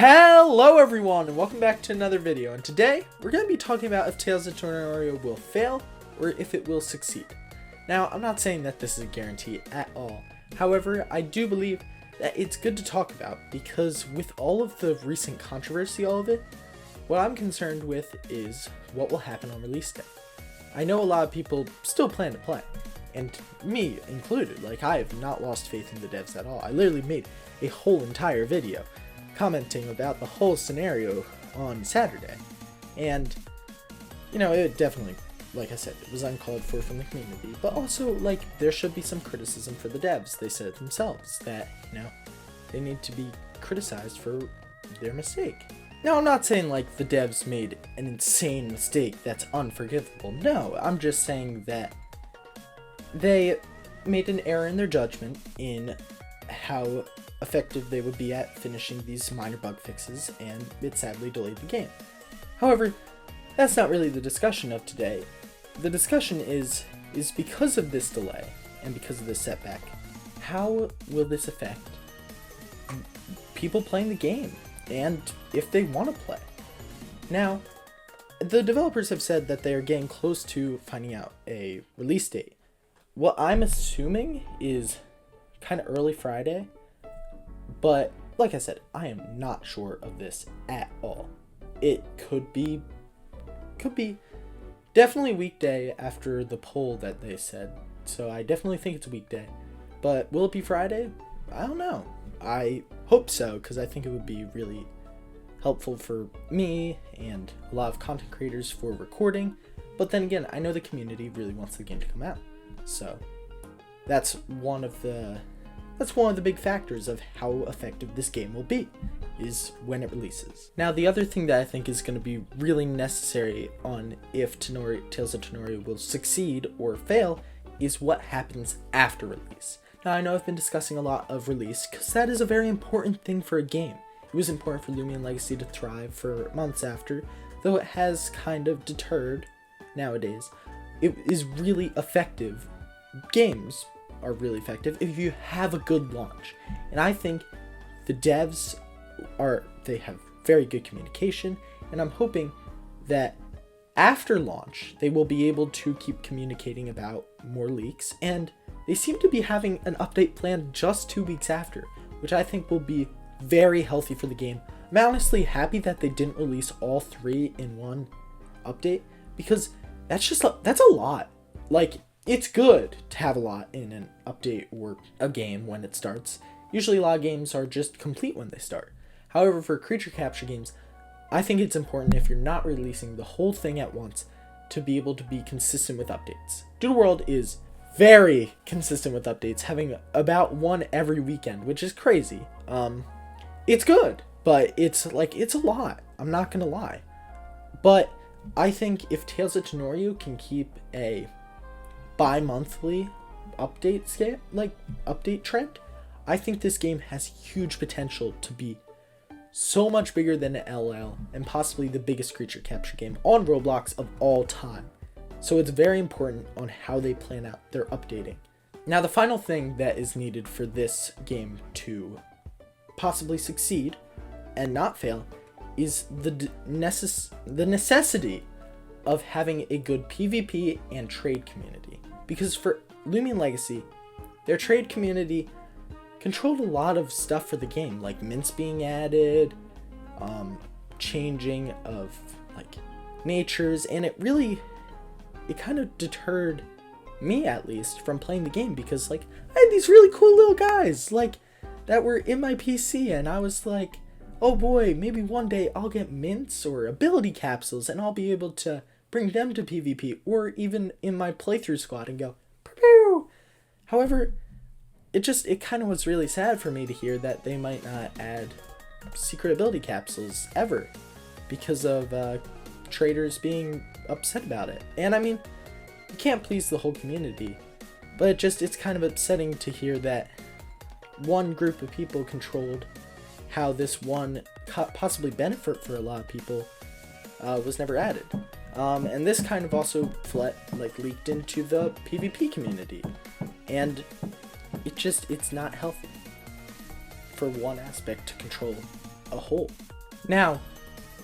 Hello everyone and welcome back to another video, and today we're going to be talking about if Tales of Tanorio will fail or if it will succeed. Now, I'm not saying that this is a guarantee at all. However, I do believe that it's good to talk about because with all of the recent controversy, all of it, what I'm concerned with is what will happen on release day. I know a lot of people still plan to play, and me included. Like, I have not lost faith in the devs at all. I literally made a whole entire video commenting about the whole scenario on Saturday, and you know, it definitely, like I said, it was uncalled for from the community, but also, like, there should be some criticism for the devs. They said it themselves that, you know, they need to be criticized for their mistake. Now, I'm not saying like the devs made an insane mistake that's unforgivable. No, I'm just saying that they made an error in their judgment in how effective they would be at finishing these minor bug fixes, and it sadly delayed the game. However, that's not really the discussion of today. The discussion is because of this delay and because of this setback, how will this affect people playing the game and if they want to play? Now, the developers have said that they are getting close to finding out a release date. What I'm assuming is kind of early Friday, but like I said, I am not sure of this at all. It could be definitely weekday after the poll that they said, so I definitely think it's a weekday. But will it be Friday? I don't know. I hope so, because I think it would be really helpful for me and a lot of content creators for recording. But then again, I know the community really wants the game to come out, so that's one of the big factors of how effective this game will be, is when it releases. Now, the other thing that I think is going to be really necessary on if Tales of Tanorio will succeed or fail is what happens after release. Now, I know I've been discussing a lot of release because that is a very important thing for a game. It was important for Lumion Legacy to thrive for months after, though it has kind of deterred nowadays. It is really effective. Games are really effective if you have a good launch, and I think the devs they have very good communication, and I'm hoping that after launch they will be able to keep communicating about more leaks, and they seem to be having an update planned just 2 weeks after, which I think will be very healthy for the game. I'm honestly happy that they didn't release all 3 in one update, because that's a lot. Like, it's good to have a lot in an update or a game when it starts. Usually a lot of games are just complete when they start. However, for creature capture games, I think it's important, if you're not releasing the whole thing at once, to be able to be consistent with updates. Doodle World is very consistent with updates, having about one every weekend, which is crazy. It's good, but it's a lot. I'm not gonna lie. But I think if Tales of Tanorio can keep a bi-monthly update trend, I think this game has huge potential to be so much bigger than an LL and possibly the biggest creature capture game on Roblox of all time. So it's very important on how they plan out their updating. Now, the final thing that is needed for this game to possibly succeed and not fail is the necessity of having a good PvP and trade community. Because for Lumion Legacy, their trade community controlled a lot of stuff for the game, like mints being added, changing of like natures, and it kind of deterred me, at least, from playing the game, because like I had these really cool little guys like that were in my PC, and I was like, oh boy, maybe one day I'll get mints or ability capsules and I'll be able to bring them to PvP, or even in my playthrough squad and go, pew. However, it kind of was really sad for me to hear that they might not add secret ability capsules ever because of traders being upset about it. And I mean, you can't please the whole community, but it's kind of upsetting to hear that one group of people controlled how this one possibly benefit for a lot of people was never added. And this kind of also leaked into the PvP community, and it's not healthy for one aspect to control a whole. Now,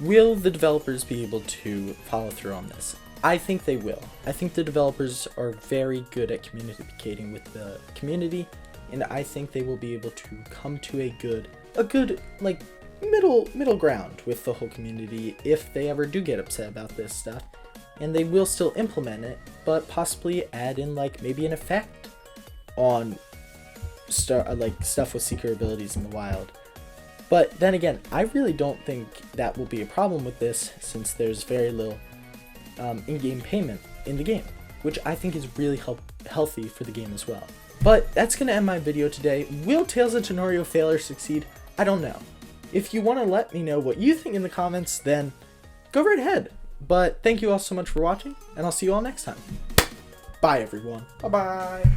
will the developers be able to follow through on this? I think they will. I think the developers are very good at communicating with the community, and I think they will be able to come to a good like middle ground with the whole community if they ever do get upset about this stuff. And they will still implement it, but possibly add in like maybe an effect on stuff with secret abilities in the wild. But then again, I really don't think that will be a problem with this, since there's very little in-game payment in the game, which I think is really healthy for the game as well. But that's going to end my video today. Will Tales of Tanorio fail or succeed? I don't know. If you want to let me know what you think in the comments, then go right ahead. But thank you all so much for watching, and I'll see you all next time. Bye everyone. Bye-bye.